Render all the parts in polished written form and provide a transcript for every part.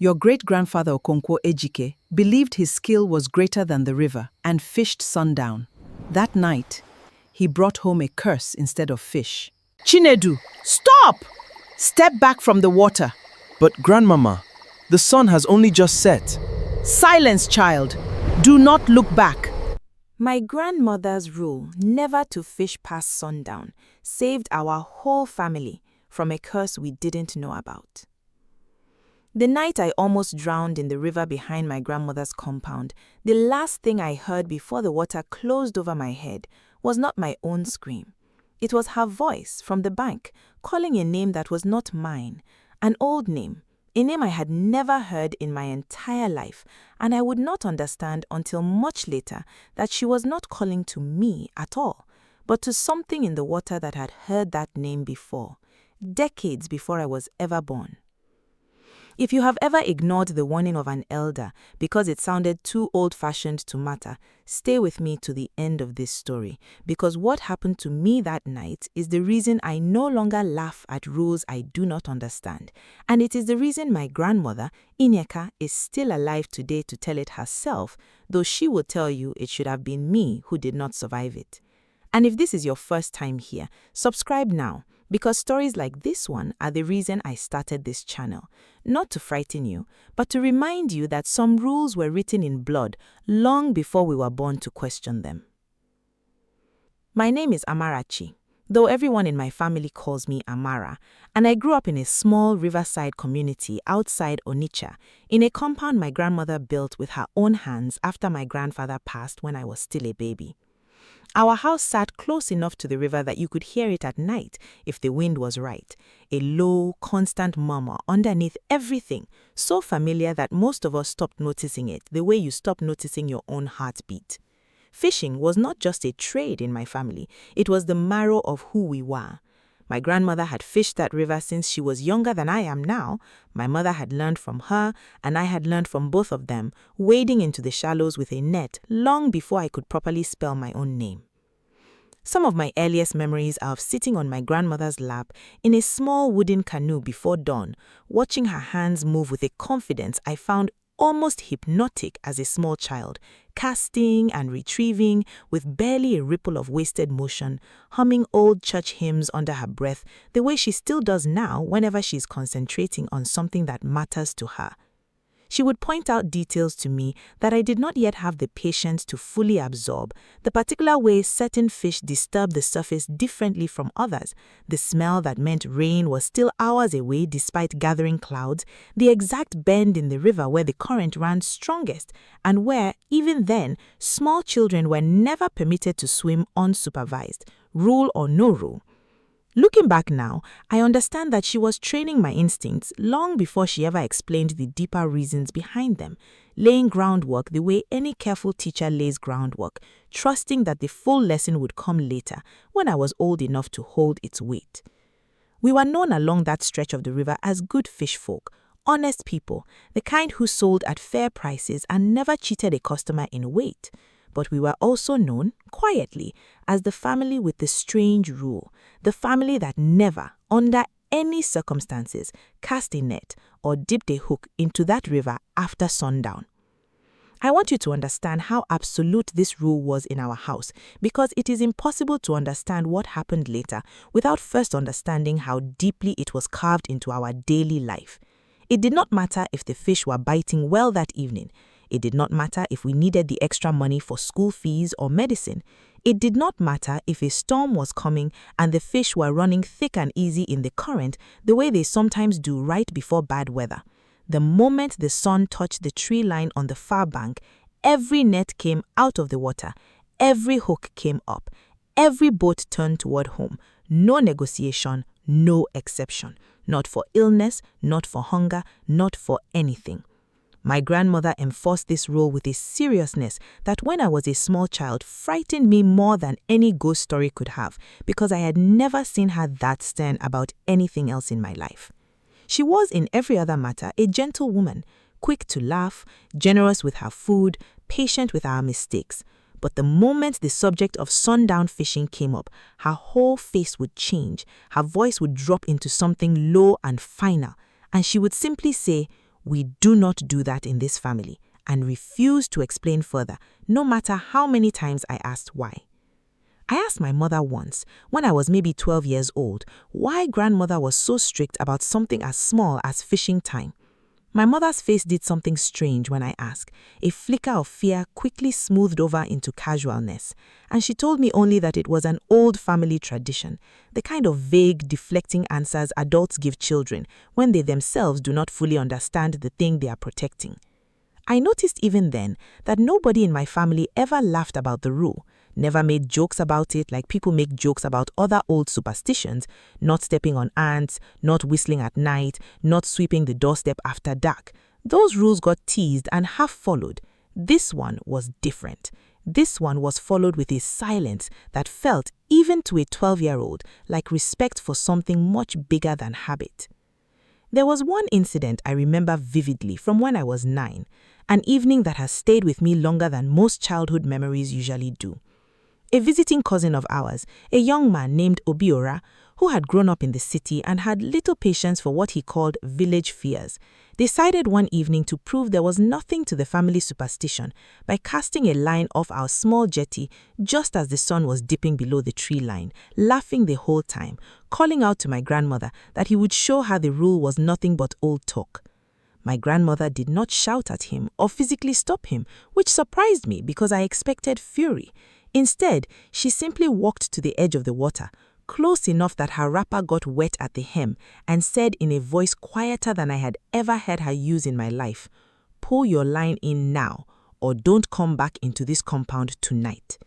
Your great-grandfather Okonkwo Ejike believed his skill was greater than the river and fished Sundown. That night, he brought home a curse instead of fish. Chinedu, stop! Step back from the water. But grandmama, the sun has only just set. Silence, child. Do not look back. My grandmother's rule never to fish past sundown saved our whole family from a curse we didn't know about. The night I almost drowned in the river behind my grandmother's compound, the last thing I heard before the water closed over my head was not my own scream. It was her voice from the bank, calling a name that was not mine, an old name, a name I had never heard in my entire life, and I would not understand until much later that she was not calling to me at all, but to something in the water that had heard that name before, decades before I was ever born. If you have ever ignored the warning of an elder because it sounded too old-fashioned to matter, stay with me to the end of this story, because what happened to me that night is the reason I no longer laugh at rules I do not understand, and it is the reason my grandmother, Nneka, is still alive today to tell it herself, though she would tell you it should have been me who did not survive it. And if this is your first time here, subscribe now, because stories like this one are the reason I started this channel. Not to frighten you, but to remind you that some rules were written in blood long before we were born to question them. My name is Amarachi, though everyone in my family calls me Amara, and I grew up in a small riverside community outside Onitsha, in a compound my grandmother built with her own hands after my grandfather passed when I was still a baby. Our house sat close enough to the river that you could hear it at night if the wind was right, a low, constant murmur underneath everything, so familiar that most of us stopped noticing it the way you stop noticing your own heartbeat. Fishing was not just a trade in my family, it was the marrow of who we were. My grandmother had fished that river since she was younger than I am now. My mother had learned from her, and I had learned from both of them, wading into the shallows with a net long before I could properly spell my own name. Some of my earliest memories are of sitting on my grandmother's lap in a small wooden canoe before dawn, watching her hands move with a confidence I found almost hypnotic as a small child, casting and retrieving with barely a ripple of wasted motion, humming old church hymns under her breath the way she still does now whenever she's concentrating on something that matters to her. She would point out details to me that I did not yet have the patience to fully absorb, the particular way certain fish disturb the surface differently from others, the smell that meant rain was still hours away despite gathering clouds, the exact bend in the river where the current ran strongest, and where, even then, small children were never permitted to swim unsupervised, rule or no rule. Looking back now, I understand that she was training my instincts long before she ever explained the deeper reasons behind them, laying groundwork the way any careful teacher lays groundwork, trusting that the full lesson would come later when I was old enough to hold its weight. We were known along that stretch of the river as good fish folk, honest people, the kind who sold at fair prices and never cheated a customer in weight. But we were also known, quietly, as the family with the strange rule, the family that never, under any circumstances, cast a net or dipped a hook into that river after sundown. I want you to understand how absolute this rule was in our house, because it is impossible to understand what happened later without first understanding how deeply it was carved into our daily life. It did not matter if the fish were biting well that evening. It did not matter if we needed the extra money for school fees or medicine. It did not matter if a storm was coming and the fish were running thick and easy in the current the way they sometimes do right before bad weather. The moment the sun touched the tree line on the far bank, every net came out of the water, every hook came up, every boat turned toward home. No negotiation, no exception. Not for illness, not for hunger, not for anything. My grandmother enforced this rule with a seriousness that when I was a small child frightened me more than any ghost story could have, because I had never seen her that stern about anything else in my life. She was in every other matter a gentle woman, quick to laugh, generous with her food, patient with our mistakes. But the moment the subject of sundown fishing came up, her whole face would change, her voice would drop into something low and final, and she would simply say, We do not do that in this family, and refused to explain further, no matter how many times I asked why. I asked my mother once, when I was maybe 12 years old, why grandmother was so strict about something as small as fishing time. My mother's face did something strange when I asked. A flicker of fear quickly smoothed over into casualness, and she told me only that it was an old family tradition, the kind of vague, deflecting answers adults give children when they themselves do not fully understand the thing they are protecting. I noticed even then that nobody in my family ever laughed about the rule, never made jokes about it like people make jokes about other old superstitions, not stepping on ants, not whistling at night, not sweeping the doorstep after dark. Those rules got teased and half followed. This one was different. This one was followed with a silence that felt, even to a 12-year-old, like respect for something much bigger than habit. There was one incident I remember vividly from when I was 9, an evening that has stayed with me longer than most childhood memories usually do. A visiting cousin of ours, a young man named Obiora, who had grown up in the city and had little patience for what he called village fears, decided one evening to prove there was nothing to the family superstition by casting a line off our small jetty just as the sun was dipping below the tree line, laughing the whole time, calling out to my grandmother that he would show her the rule was nothing but old talk. My grandmother did not shout at him or physically stop him, which surprised me because I expected fury. Instead, she simply walked to the edge of the water, close enough that her wrapper got wet at the hem, and said in a voice quieter than I had ever heard her use in my life, "Pull your line in now, or don't come back into this compound tonight."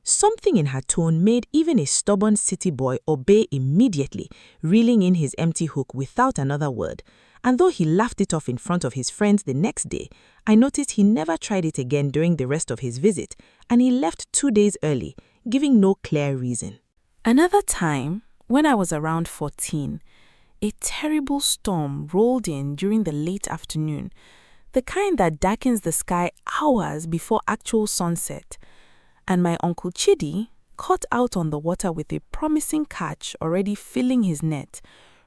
Something in her tone made even a stubborn city boy obey immediately, reeling in his empty hook without another word. And though he laughed it off in front of his friends the next day, I noticed he never tried it again during the rest of his visit, and he left 2 days early, giving no clear reason. Another time, when I was around 14, a terrible storm rolled in during the late afternoon, the kind that darkens the sky hours before actual sunset, and my Uncle Chidi, caught out on the water with a promising catch already filling his net,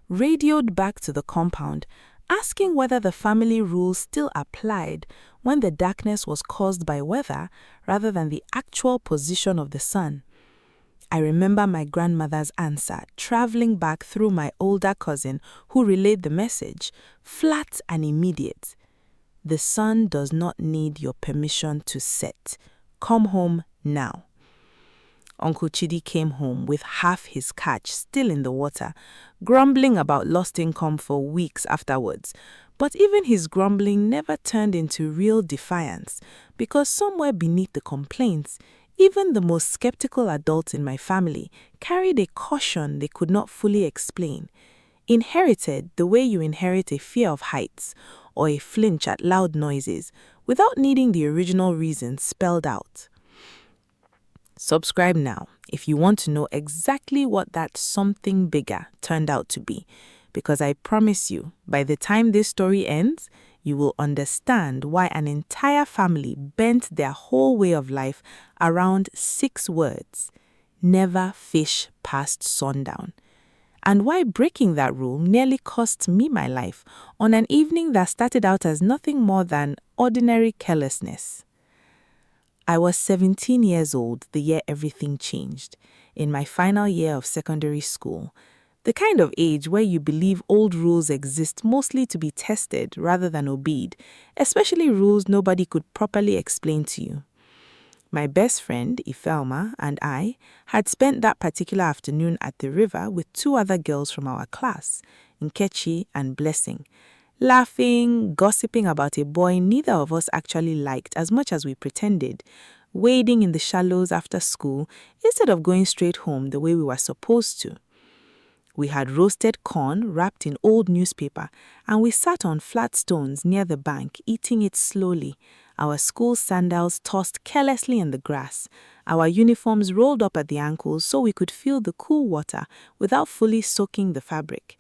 radioed back to the compound, asking whether the family rules still applied when the darkness was caused by weather rather than the actual position of the sun. I remember my grandmother's answer, traveling back through my older cousin who relayed the message, flat and immediate. "The sun does not need your permission to set. Come home now." Uncle Chidi came home with half his catch still in the water, grumbling about lost income for weeks afterwards. But even his grumbling never turned into real defiance, because somewhere beneath the complaints, even the most skeptical adults in my family carried a caution they could not fully explain. Inherited the way you inherit a fear of heights or a flinch at loud noises, without needing the original reason spelled out. Subscribe now if you want to know exactly what that something bigger turned out to be, because I promise you, by the time this story ends, you will understand why an entire family bent their whole way of life around 6 words: never fish past sundown, and why breaking that rule nearly cost me my life on an evening that started out as nothing more than ordinary carelessness. I was 17 years old the year everything changed, in my final year of secondary school, the kind of age where you believe old rules exist mostly to be tested rather than obeyed, especially rules nobody could properly explain to you. My best friend, Ifelma, and I had spent that particular afternoon at the river with 2 other girls from our class, Nkechi and Blessing, laughing, gossiping about a boy neither of us actually liked as much as we pretended, wading in the shallows after school instead of going straight home the way we were supposed to. We had roasted corn wrapped in old newspaper, and we sat on flat stones near the bank, eating it slowly, our school sandals tossed carelessly in the grass, our uniforms rolled up at the ankles so we could feel the cool water without fully soaking the fabric.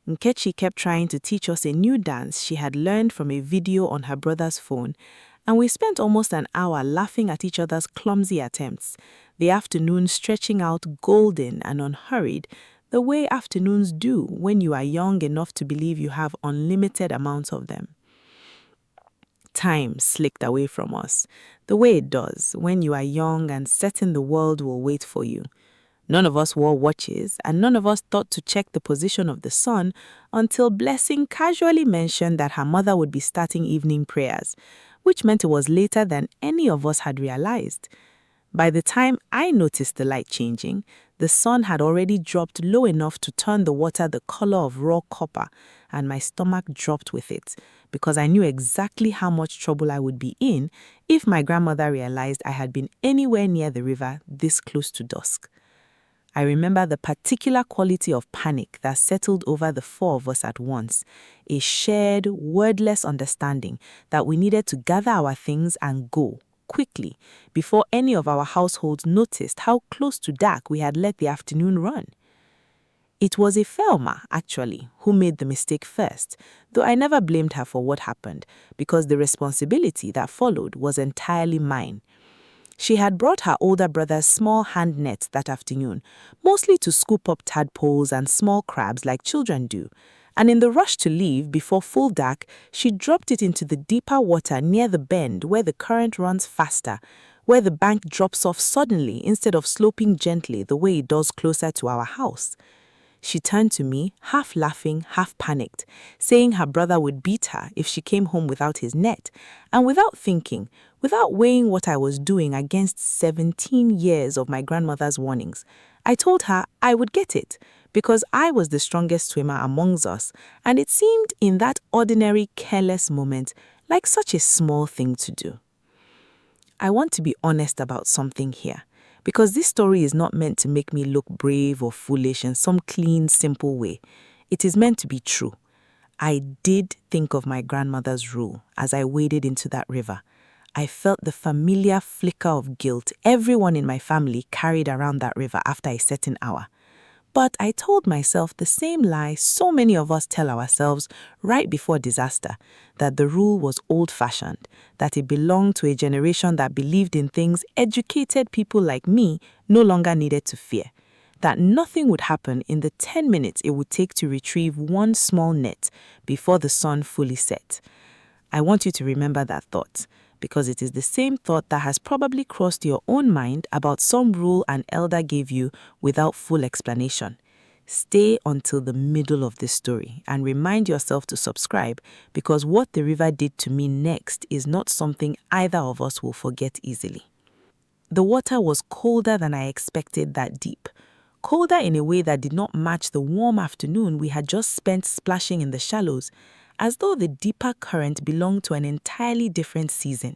Nkechi kept trying to teach us a new dance she had learned from a video on her brother's phone, and we spent almost an hour laughing at each other's clumsy attempts, the afternoon stretching out golden and unhurried, the way afternoons do when you are young enough to believe you have unlimited amounts of them. Time slicked away from us, the way it does when you are young and certain the world will wait for you. None of us wore watches, and none of us thought to check the position of the sun until Blessing casually mentioned that her mother would be starting evening prayers, which meant it was later than any of us had realized. By the time I noticed the light changing, the sun had already dropped low enough to turn the water the color of raw copper, and my stomach dropped with it, because I knew exactly how much trouble I would be in if my grandmother realized I had been anywhere near the river this close to dusk. I remember the particular quality of panic that settled over the four of us at once, a shared, wordless understanding that we needed to gather our things and go, quickly, before any of our households noticed how close to dark we had let the afternoon run. It was Ifelma, actually, who made the mistake first, though I never blamed her for what happened, because the responsibility that followed was entirely mine. She had brought her older brother's small hand net that afternoon, mostly to scoop up tadpoles and small crabs like children do, and in the rush to leave before full dark, she dropped it into the deeper water near the bend where the current runs faster, where the bank drops off suddenly instead of sloping gently the way it does closer to our house. She turned to me, half laughing, half panicked, saying her brother would beat her if she came home without his net, and without thinking, without weighing what I was doing against 17 years of my grandmother's warnings, I told her I would get it, because I was the strongest swimmer amongst us, and it seemed in that ordinary, careless moment like such a small thing to do. I want to be honest about something here, because this story is not meant to make me look brave or foolish in some clean, simple way. It is meant to be true. I did think of my grandmother's rule as I waded into that river. I felt the familiar flicker of guilt everyone in my family carried around that river after a certain hour. But I told myself the same lie so many of us tell ourselves right before disaster, that the rule was old-fashioned, that it belonged to a generation that believed in things educated people like me no longer needed to fear, that nothing would happen in the 10 minutes it would take to retrieve one small net before the sun fully set. I want you to remember that thought, because it is the same thought that has probably crossed your own mind about some rule an elder gave you without full explanation. Stay until the middle of this story and remind yourself to subscribe, because what the river did to me next is not something either of us will forget easily. The water was colder than I expected that deep. Colder in a way that did not match the warm afternoon we had just spent splashing in the shallows, as though the deeper current belonged to an entirely different season.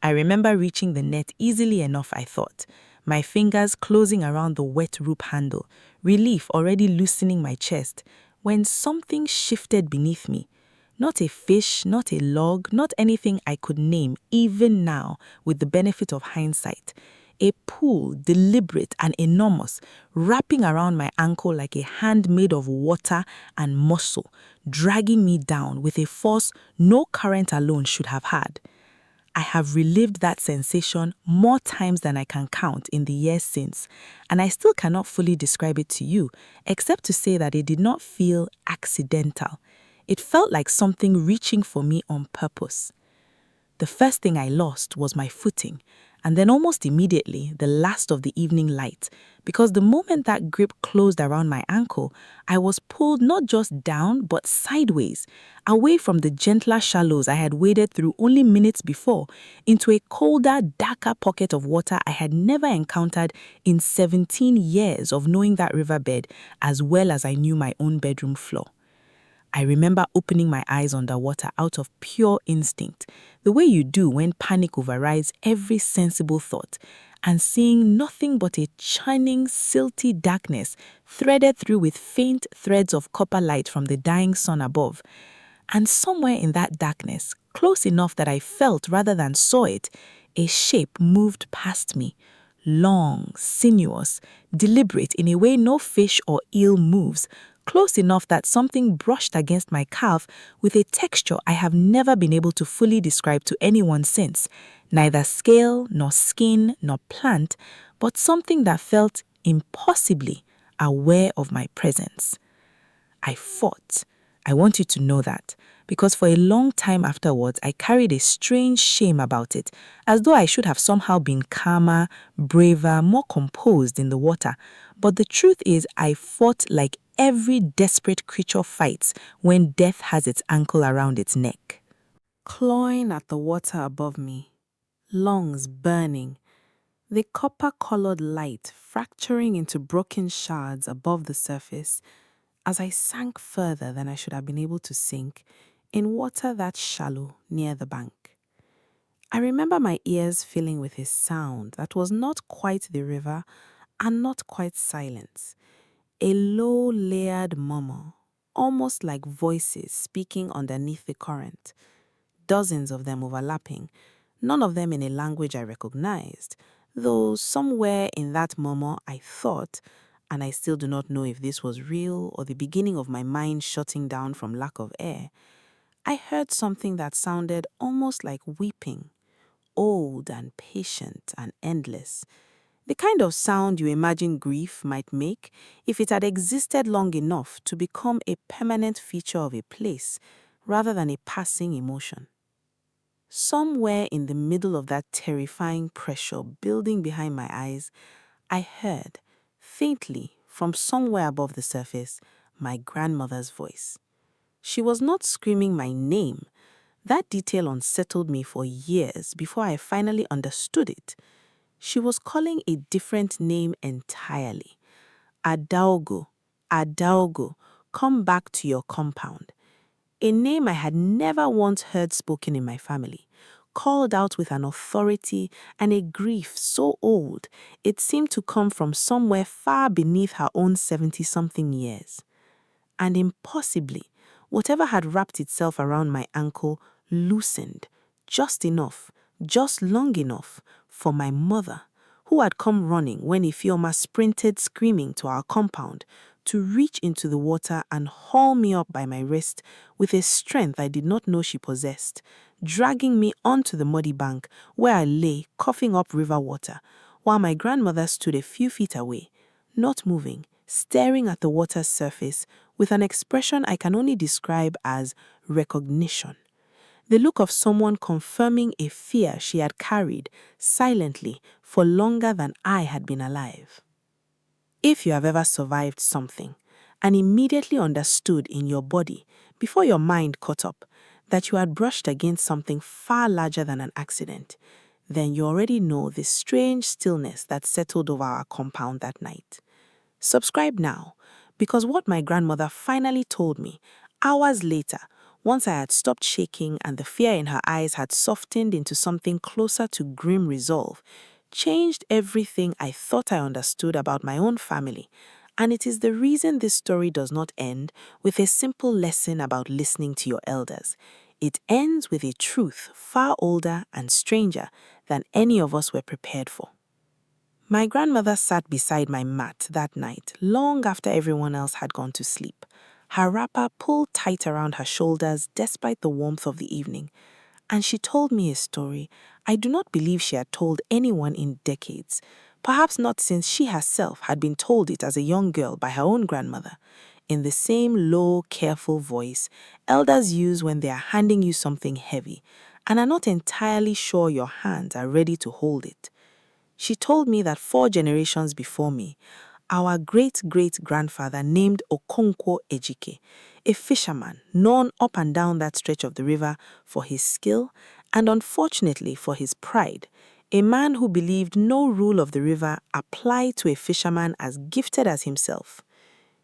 I remember reaching the net easily enough, I thought, my fingers closing around the wet rope handle, relief already loosening my chest, when something shifted beneath me. Not a fish, not a log, not anything I could name, even now, with the benefit of hindsight. A pool, deliberate and enormous, wrapping around my ankle like a hand made of water and muscle, dragging me down with a force no current alone should have had. I have relived that sensation more times than I can count in the years since, and I still cannot fully describe it to you, except to say that it did not feel accidental. It felt like something reaching for me on purpose. The first thing I lost was my footing, and then almost immediately the last of the evening light, because the moment that grip closed around my ankle, I was pulled not just down but sideways, away from the gentler shallows I had waded through only minutes before, into a colder, darker pocket of water I had never encountered in 17 years of knowing that riverbed as well as I knew my own bedroom floor. I remember opening my eyes underwater out of pure instinct, the way you do when panic overrides every sensible thought, and seeing nothing but a churning, silty darkness threaded through with faint threads of copper light from the dying sun above. And somewhere in that darkness, close enough that I felt rather than saw it, a shape moved past me. Long, sinuous, deliberate in a way no fish or eel moves, close enough that something brushed against my calf with a texture I have never been able to fully describe to anyone since, neither scale, nor skin, nor plant, but something that felt impossibly aware of my presence. I fought. I want you to know that, because for a long time afterwards, I carried a strange shame about it, as though I should have somehow been calmer, braver, more composed in the water. But the truth is, I fought like every desperate creature fights when death has its ankle around its neck. Clawing at the water above me, lungs burning, the copper-colored light fracturing into broken shards above the surface as I sank further than I should have been able to sink in water that shallow near the bank. I remember my ears filling with a sound that was not quite the river and not quite silence, a low layered murmur, almost like voices speaking underneath the current, dozens of them overlapping, none of them in a language I recognized, though somewhere in that murmur I thought, and I still do not know if this was real or the beginning of my mind shutting down from lack of air, I heard something that sounded almost like weeping, old and patient and endless. The kind of sound you imagine grief might make if it had existed long enough to become a permanent feature of a place rather than a passing emotion. Somewhere in the middle of that terrifying pressure building behind my eyes, I heard, faintly, from somewhere above the surface, my grandmother's voice. She was not screaming my name. That detail unsettled me for years before I finally understood it. She was calling a different name entirely. Adaugo, Adaugo, come back to your compound. A name I had never once heard spoken in my family, called out with an authority and a grief so old it seemed to come from somewhere far beneath her own 70-something years. And impossibly, whatever had wrapped itself around my ankle loosened, just enough, just long enough, for my mother, who had come running when Ifeoma sprinted screaming to our compound, to reach into the water and haul me up by my wrist with a strength I did not know she possessed, dragging me onto the muddy bank where I lay coughing up river water, while my grandmother stood a few feet away, not moving, staring at the water's surface with an expression I can only describe as recognition. The look of someone confirming a fear she had carried silently for longer than I had been alive. If you have ever survived something and immediately understood in your body, before your mind caught up, that you had brushed against something far larger than an accident, then you already know the strange stillness that settled over our compound that night. Subscribe now, because what my grandmother finally told me, hours later, once I had stopped shaking and the fear in her eyes had softened into something closer to grim resolve, changed everything I thought I understood about my own family, and it is the reason this story does not end with a simple lesson about listening to your elders. It ends with a truth far older and stranger than any of us were prepared for. My grandmother sat beside my mat that night, long after everyone else had gone to sleep, her wrapper pulled tight around her shoulders despite the warmth of the evening, and she told me a story I do not believe she had told anyone in decades, perhaps not since she herself had been told it as a young girl by her own grandmother, in the same low, careful voice elders use when they are handing you something heavy and are not entirely sure your hands are ready to hold it. She told me that 4 generations before me, our great-great-grandfather named Okonkwo Ejike, a fisherman known up and down that stretch of the river for his skill and unfortunately for his pride, a man who believed no rule of the river applied to a fisherman as gifted as himself.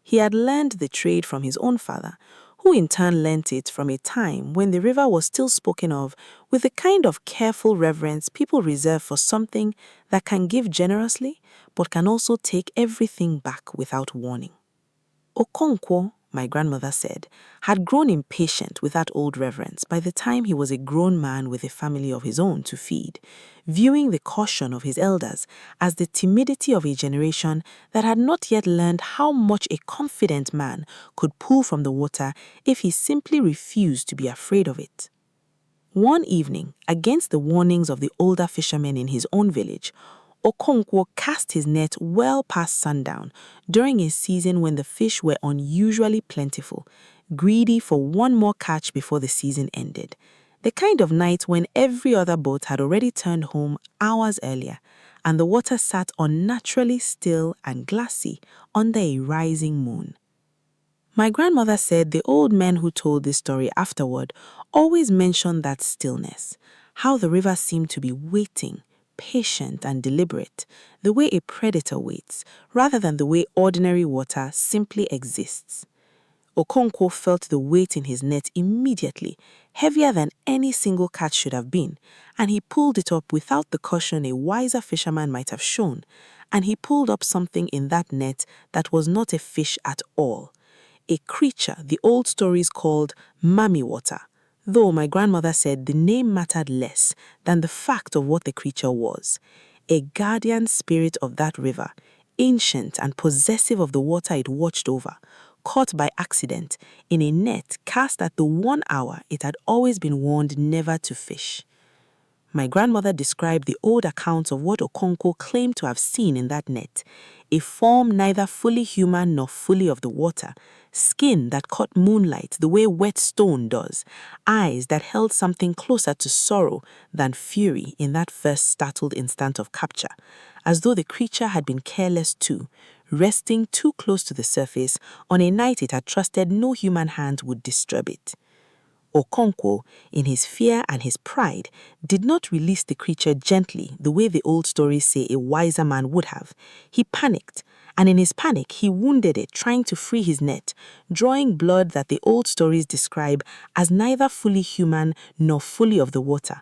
He had learned the trade from his own father, who in turn learnt it from a time when the river was still spoken of with the kind of careful reverence people reserve for something that can give generously but can also take everything back without warning. Okonkwo, my grandmother said, had grown impatient with that old reverence by the time he was a grown man with a family of his own to feed, viewing the caution of his elders as the timidity of a generation that had not yet learned how much a confident man could pull from the water if he simply refused to be afraid of it. One evening, against the warnings of the older fishermen in his own village, Okonkwo cast his net well past sundown during a season when the fish were unusually plentiful, greedy for one more catch before the season ended. The kind of night when every other boat had already turned home hours earlier, and the water sat unnaturally still and glassy under a rising moon. My grandmother said the old men who told this story afterward always mentioned that stillness, how the river seemed to be waiting, patient and deliberate, the way a predator waits, rather than the way ordinary water simply exists. Okonkwo felt the weight in his net immediately, heavier than any single catch should have been, and he pulled it up without the caution a wiser fisherman might have shown, and he pulled up something in that net that was not a fish at all. A creature the old stories called Mami Water, though my grandmother said the name mattered less than the fact of what the creature was. A guardian spirit of that river, ancient and possessive of the water it watched over, caught by accident in a net cast at the 1 hour it had always been warned never to fish. My grandmother described the old accounts of what Okonkwo claimed to have seen in that net, a form neither fully human nor fully of the water, skin that caught moonlight the way wet stone does, eyes that held something closer to sorrow than fury in that first startled instant of capture, as though the creature had been careless too, resting too close to the surface on a night it had trusted no human hand would disturb it. Okonkwo, in his fear and his pride, did not release the creature gently the way the old stories say a wiser man would have. He panicked, and in his panic he wounded it trying to free his net, drawing blood that the old stories describe as neither fully human nor fully of the water,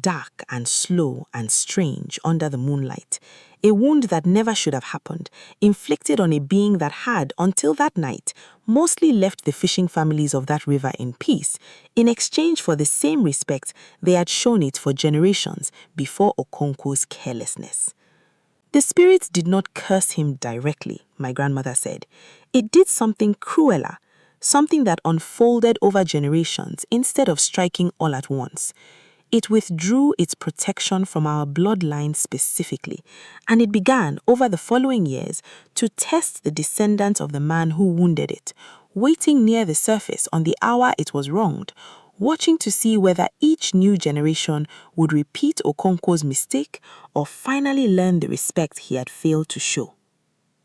dark and slow and strange under the moonlight. A wound that never should have happened, inflicted on a being that had, until that night, mostly left the fishing families of that river in peace, in exchange for the same respect they had shown it for generations before Okonkwo's carelessness. The spirit did not curse him directly, my grandmother said. It did something crueler, something that unfolded over generations instead of striking all at once. It withdrew its protection from our bloodline specifically, and it began, over the following years, to test the descendants of the man who wounded it, waiting near the surface on the hour it was wronged, watching to see whether each new generation would repeat Okonkwo's mistake or finally learn the respect he had failed to show.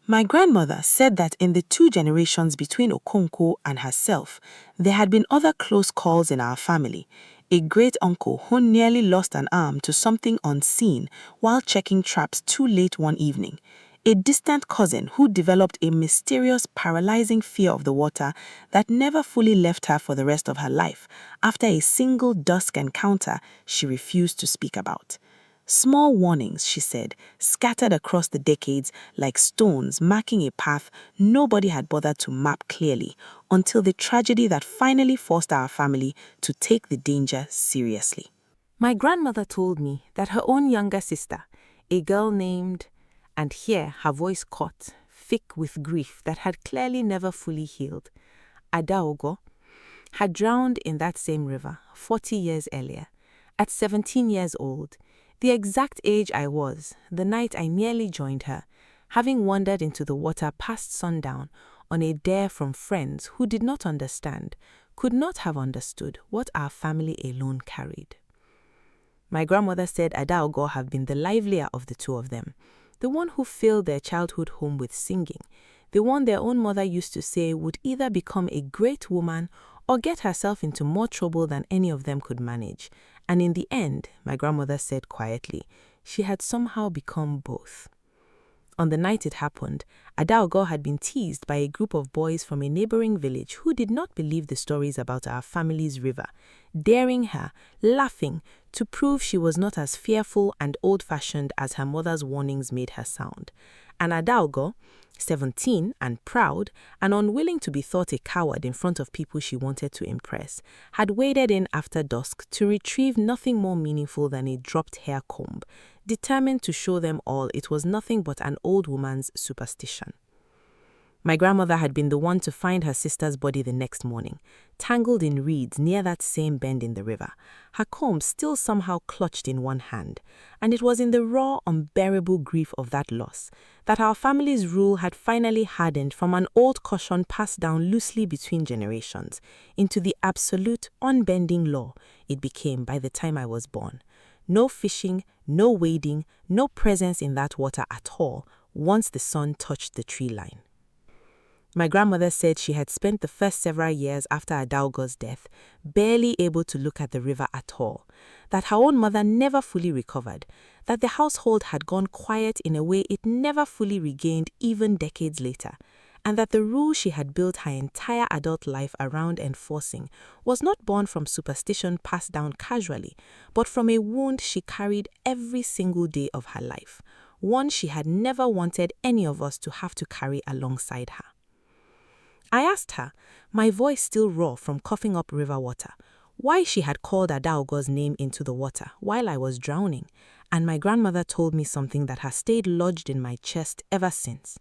My grandmother said that in the 2 generations between Okonkwo and herself, there had been other close calls in our family. A great-uncle who nearly lost an arm to something unseen while checking traps too late one evening. A distant cousin who developed a mysterious, paralyzing fear of the water that never fully left her for the rest of her life after a single dusk encounter she refused to speak about. Small warnings, she said, scattered across the decades like stones marking a path nobody had bothered to map clearly until the tragedy that finally forced our family to take the danger seriously. My grandmother told me that her own younger sister, a girl named, and here her voice caught, thick with grief that had clearly never fully healed, Adaugo, had drowned in that same river 40 years earlier, at 17 years old, the exact age I was the night I nearly joined her, having wandered into the water past sundown on a dare from friends who did not understand, could not have understood what our family alone carried. My grandmother said Adaugo had been the livelier of the 2 of them, the one who filled their childhood home with singing, the one their own mother used to say would either become a great woman or get herself into more trouble than any of them could manage. And in the end, my grandmother said quietly, she had somehow become both. On the night it happened, Adaugo had been teased by a group of boys from a neighboring village who did not believe the stories about our family's river, daring her, laughing, to prove she was not as fearful and old-fashioned as her mother's warnings made her sound. And Adaugo, 17 and proud and unwilling to be thought a coward in front of people she wanted to impress, had waded in after dusk to retrieve nothing more meaningful than a dropped hair comb, determined to show them all it was nothing but an old woman's superstition. My grandmother had been the one to find her sister's body the next morning, tangled in reeds near that same bend in the river, her comb still somehow clutched in one hand, and it was in the raw, unbearable grief of that loss that our family's rule had finally hardened from an old caution passed down loosely between generations into the absolute, unbending law it became by the time I was born. No fishing, no wading, no presence in that water at all once the sun touched the tree line. My grandmother said she had spent the first several years after Adaugo's death barely able to look at the river at all, that her own mother never fully recovered, that the household had gone quiet in a way it never fully regained even decades later, and that the rule she had built her entire adult life around enforcing was not born from superstition passed down casually, but from a wound she carried every single day of her life, one she had never wanted any of us to have to carry alongside her. I asked her, my voice still raw from coughing up river water, why she had called Adaugo's name into the water while I was drowning, and my grandmother told me something that has stayed lodged in my chest ever since,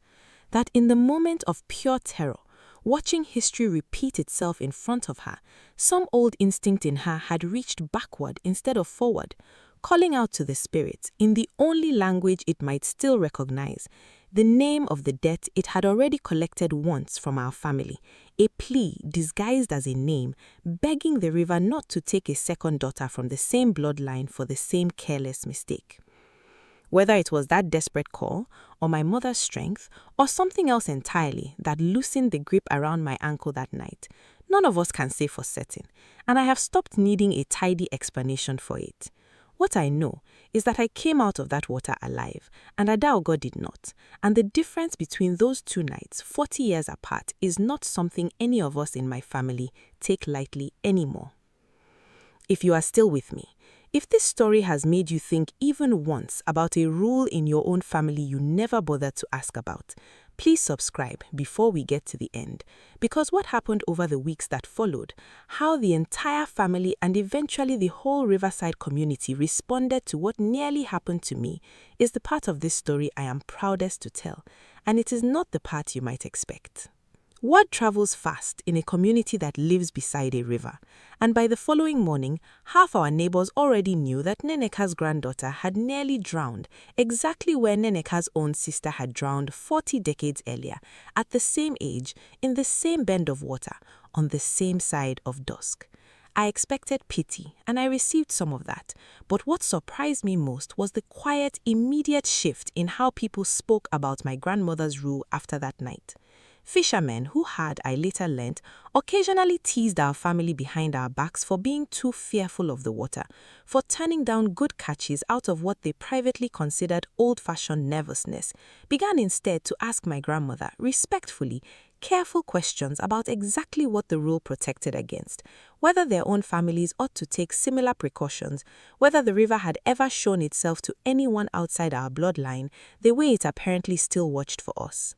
that in the moment of pure terror, watching history repeat itself in front of her, some old instinct in her had reached backward instead of forward, calling out to the spirits in the only language it might still recognize, the name of the debt it had already collected once from our family, a plea disguised as a name, begging the river not to take a second daughter from the same bloodline for the same careless mistake. Whether it was that desperate call, or my mother's strength, or something else entirely that loosened the grip around my ankle that night, none of us can say for certain, and I have stopped needing a tidy explanation for it. What I know is that I came out of that water alive, and Adaugo did not, and the difference between those two nights, 40 years apart, is not something any of us in my family take lightly anymore. If you are still with me, if this story has made you think even once about a rule in your own family you never bothered to ask about, please subscribe before we get to the end, because what happened over the weeks that followed, how the entire family and eventually the whole Riverside community responded to what nearly happened to me, is the part of this story I am proudest to tell, and it is not the part you might expect. Word travels fast in a community that lives beside a river, and by the following morning, half our neighbors already knew that Nneka's granddaughter had nearly drowned, exactly where Nneka's own sister had drowned 40 decades earlier, at the same age, in the same bend of water, on the same side of dusk. I expected pity, and I received some of that, but what surprised me most was the quiet, immediate shift in how people spoke about my grandmother's rule after that night. Fishermen who had, I later learnt, occasionally teased our family behind our backs for being too fearful of the water, for turning down good catches out of what they privately considered old-fashioned nervousness, began instead to ask my grandmother, respectfully, careful questions about exactly what the rule protected against, whether their own families ought to take similar precautions, whether the river had ever shown itself to anyone outside our bloodline the way it apparently still watched for us.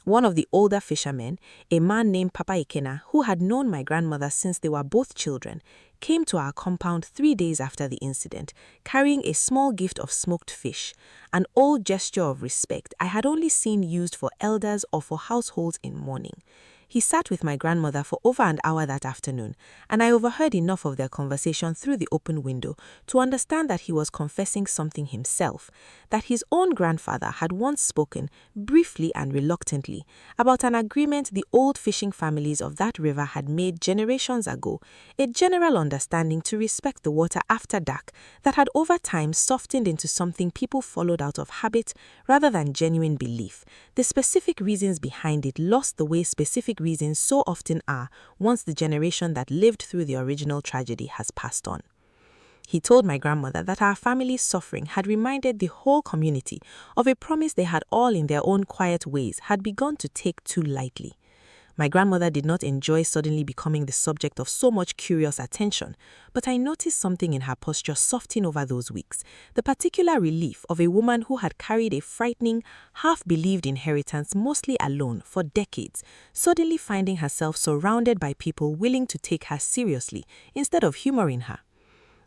One of the older fishermen, a man named Papa Ikena, who had known my grandmother since they were both children, came to our compound 3 days after the incident, carrying a small gift of smoked fish, an old gesture of respect I had only seen used for elders or for households in mourning. He sat with my grandmother for over an hour that afternoon, and I overheard enough of their conversation through the open window to understand that he was confessing something himself, that his own grandfather had once spoken, briefly and reluctantly, about an agreement the old fishing families of that river had made generations ago, a general understanding to respect the water after dark that had over time softened into something people followed out of habit rather than genuine belief. The specific reasons behind it lost the way specific reasons so often are once the generation that lived through the original tragedy has passed on. He told my grandmother that our family's suffering had reminded the whole community of a promise they had all in their own quiet ways had begun to take too lightly. My grandmother did not enjoy suddenly becoming the subject of so much curious attention, but I noticed something in her posture soften over those weeks, the particular relief of a woman who had carried a frightening, half-believed inheritance mostly alone for decades, suddenly finding herself surrounded by people willing to take her seriously instead of humoring her.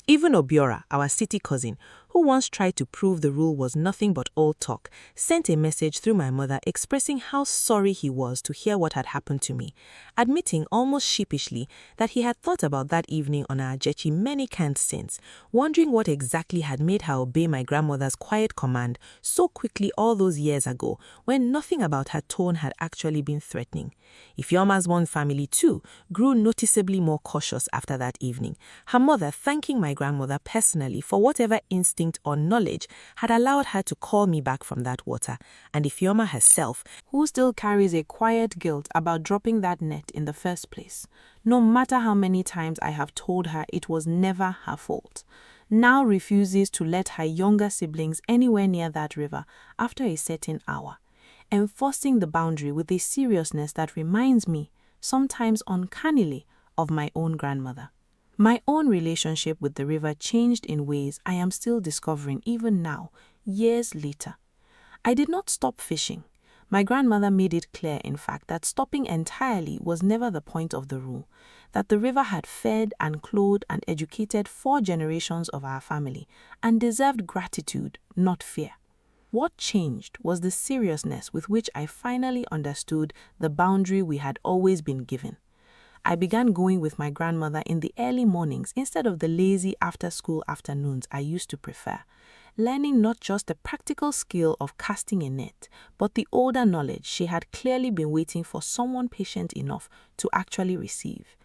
Even Obiora, our city cousin, who once tried to prove the rule was nothing but old talk, sent a message through my mother expressing how sorry he was to hear what had happened to me, admitting almost sheepishly that he had thought about that evening on our Ajechi many cans since, wondering what exactly had made her obey my grandmother's quiet command so quickly all those years ago when nothing about her tone had actually been threatening. Ifeoma's one family, too, grew noticeably more cautious after that evening, her mother thanking my grandmother personally for whatever instinct or knowledge had allowed her to call me back from that water, and Ifeoma herself, who still carries a quiet guilt about dropping that net in the first place, no matter how many times I have told her it was never her fault, now refuses to let her younger siblings anywhere near that river after a certain hour, enforcing the boundary with a seriousness that reminds me, sometimes uncannily, of my own grandmother. My own relationship with the river changed in ways I am still discovering even now, years later. I did not stop fishing. My grandmother made it clear, in fact, that stopping entirely was never the point of the rule, that the river had fed and clothed and educated 4 generations of our family and deserved gratitude, not fear. What changed was the seriousness with which I finally understood the boundary we had always been given. I began going with my grandmother in the early mornings instead of the lazy after-school afternoons I used to prefer, learning not just the practical skill of casting a net, but the older knowledge she had clearly been waiting for someone patient enough to actually receive.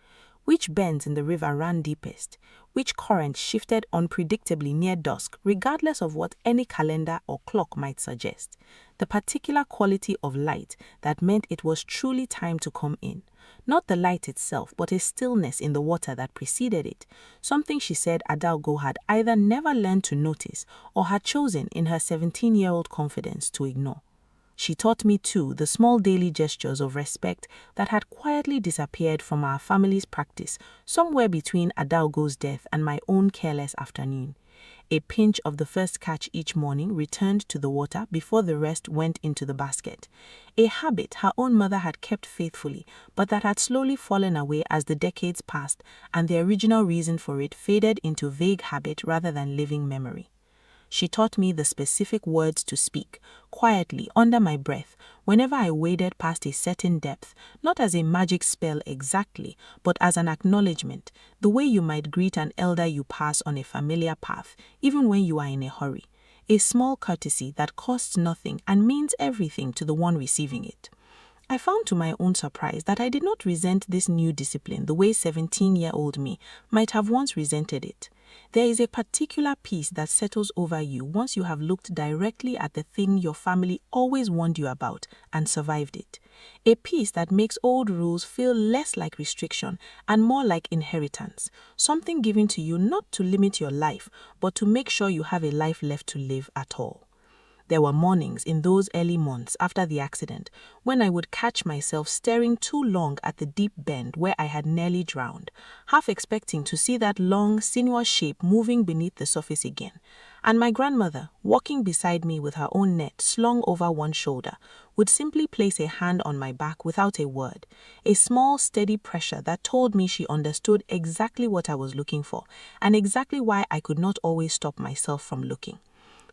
Which bends in the river ran deepest, which current shifted unpredictably near dusk regardless of what any calendar or clock might suggest, the particular quality of light that meant it was truly time to come in. Not the light itself, but a stillness in the water that preceded it, something she said Adaugo had either never learned to notice or had chosen in her 17-year-old confidence to ignore. She taught me, too, the small daily gestures of respect that had quietly disappeared from our family's practice somewhere between Adaugo's death and my own careless afternoon. A pinch of the first catch each morning returned to the water before the rest went into the basket. A habit her own mother had kept faithfully, but that had slowly fallen away as the decades passed and the original reason for it faded into vague habit rather than living memory. She taught me the specific words to speak, quietly, under my breath, whenever I waded past a certain depth, not as a magic spell exactly, but as an acknowledgement, the way you might greet an elder you pass on a familiar path, even when you are in a hurry. A small courtesy that costs nothing and means everything to the one receiving it. I found to my own surprise that I did not resent this new discipline the way 17-year-old me might have once resented it. There is a particular peace that settles over you once you have looked directly at the thing your family always warned you about and survived it. A peace that makes old rules feel less like restriction and more like inheritance, something given to you not to limit your life, but to make sure you have a life left to live at all. There were mornings in those early months after the accident when I would catch myself staring too long at the deep bend where I had nearly drowned, half expecting to see that long, sinuous shape moving beneath the surface again, and my grandmother, walking beside me with her own net slung over one shoulder, would simply place a hand on my back without a word, a small, steady pressure that told me she understood exactly what I was looking for and exactly why I could not always stop myself from looking.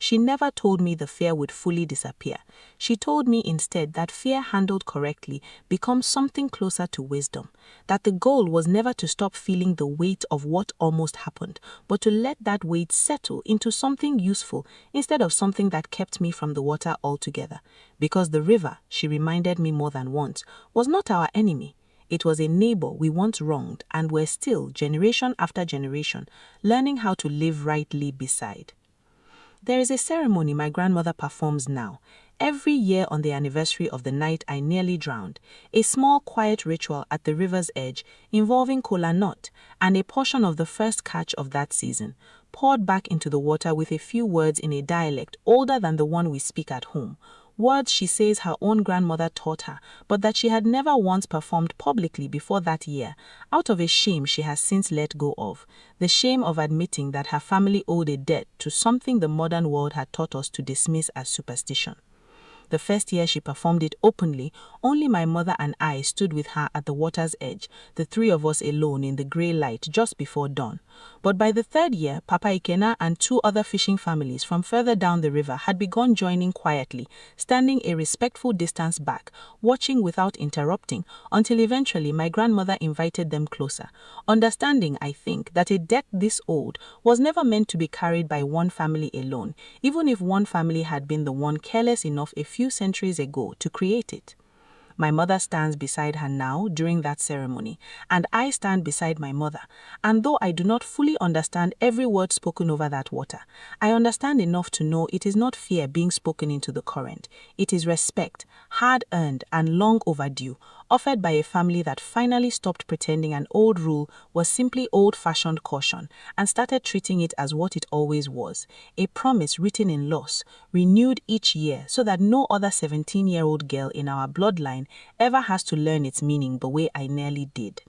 She never told me the fear would fully disappear. She told me instead that fear handled correctly becomes something closer to wisdom, that the goal was never to stop feeling the weight of what almost happened, but to let that weight settle into something useful instead of something that kept me from the water altogether. Because the river, she reminded me more than once, was not our enemy. It was a neighbor we once wronged and were still, generation after generation, learning how to live rightly beside. There is a ceremony my grandmother performs now, every year on the anniversary of the night I nearly drowned, a small quiet ritual at the river's edge involving kola nut and a portion of the first catch of that season, poured back into the water with a few words in a dialect older than the one we speak at home, words she says her own grandmother taught her, but that she had never once performed publicly before that year, out of a shame she has since let go of, the shame of admitting that her family owed a debt to something the modern world had taught us to dismiss as superstition. The first year she performed it openly, only my mother and I stood with her at the water's edge, the three of us alone in the grey light just before dawn. But by the third year, Papa Ikena and two other fishing families from further down the river had begun joining quietly, standing a respectful distance back, watching without interrupting, until eventually my grandmother invited them closer, understanding, I think, that a debt this old was never meant to be carried by one family alone, even if one family had been the one careless enough a few centuries ago to create it. My mother stands beside her now during that ceremony, and I stand beside my mother. And though I do not fully understand every word spoken over that water, I understand enough to know it is not fear being spoken into the current. It is respect, hard-earned and long overdue, offered by a family that finally stopped pretending an old rule was simply old-fashioned caution and started treating it as what it always was, a promise written in loss, renewed each year so that no other 17-year-old girl in our bloodline ever has to learn its meaning the way I nearly did.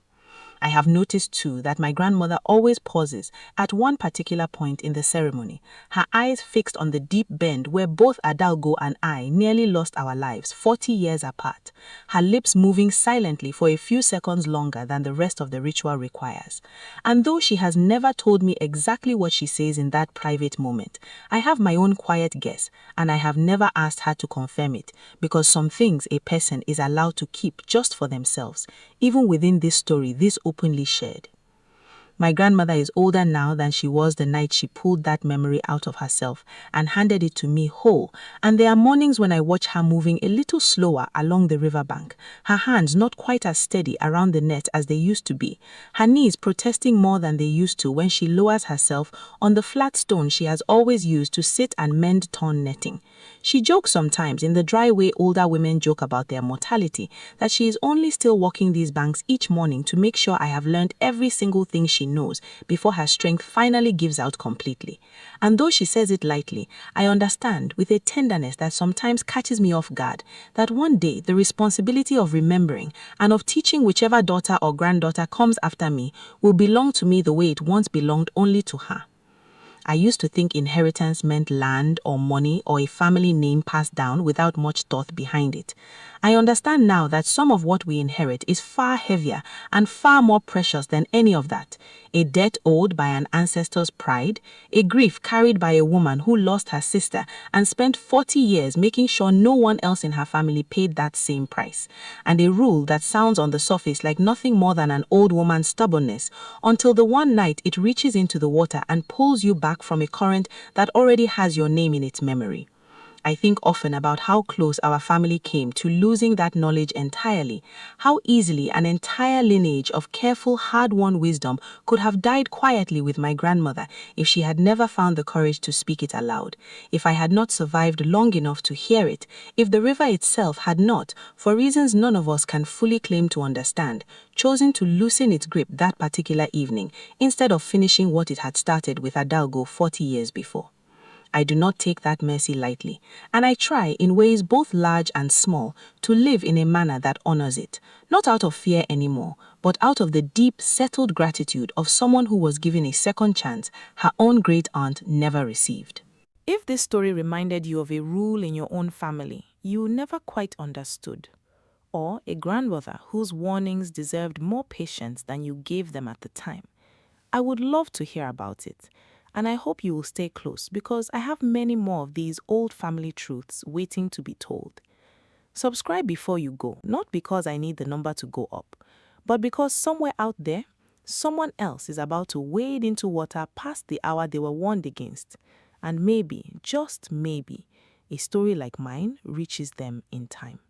I have noticed too that my grandmother always pauses at one particular point in the ceremony, her eyes fixed on the deep bend where both Adaugo and I nearly lost our lives 40 years apart, her lips moving silently for a few seconds longer than the rest of the ritual requires. And though she has never told me exactly what she says in that private moment, I have my own quiet guess, and I have never asked her to confirm it, because some things a person is allowed to keep just for themselves, even within this story this openly shared. My grandmother is older now than she was the night she pulled that memory out of herself and handed it to me whole, and there are mornings when I watch her moving a little slower along the riverbank, her hands not quite as steady around the net as they used to be, her knees protesting more than they used to when she lowers herself on the flat stone she has always used to sit and mend torn netting. She jokes sometimes in the dry way older women joke about their mortality, that she is only still walking these banks each morning to make sure I have learned every single thing she knows before her strength finally gives out completely. And though she says it lightly, I understand with a tenderness that sometimes catches me off guard that one day the responsibility of remembering and of teaching whichever daughter or granddaughter comes after me will belong to me the way it once belonged only to her. I used to think inheritance meant land or money or a family name passed down without much thought behind it. I understand now that some of what we inherit is far heavier and far more precious than any of that. A debt owed by an ancestor's pride, a grief carried by a woman who lost her sister and spent 40 years making sure no one else in her family paid that same price, and a rule that sounds on the surface like nothing more than an old woman's stubbornness, until the one night it reaches into the water and pulls you back from a current that already has your name in its memory. I think often about how close our family came to losing that knowledge entirely, how easily an entire lineage of careful, hard-won wisdom could have died quietly with my grandmother if she had never found the courage to speak it aloud, if I had not survived long enough to hear it, if the river itself had not, for reasons none of us can fully claim to understand, chosen to loosen its grip that particular evening instead of finishing what it had started with Adaugo 40 years before. I do not take that mercy lightly, and I try, in ways both large and small, to live in a manner that honors it, not out of fear anymore, but out of the deep, settled gratitude of someone who was given a second chance her own great-aunt never received. If this story reminded you of a rule in your own family you never quite understood, or a grandmother whose warnings deserved more patience than you gave them at the time, I would love to hear about it. And I hope you will stay close because I have many more of these old family truths waiting to be told. Subscribe before you go, not because I need the number to go up, but because somewhere out there, someone else is about to wade into water past the hour they were warned against. And maybe, just maybe, a story like mine reaches them in time.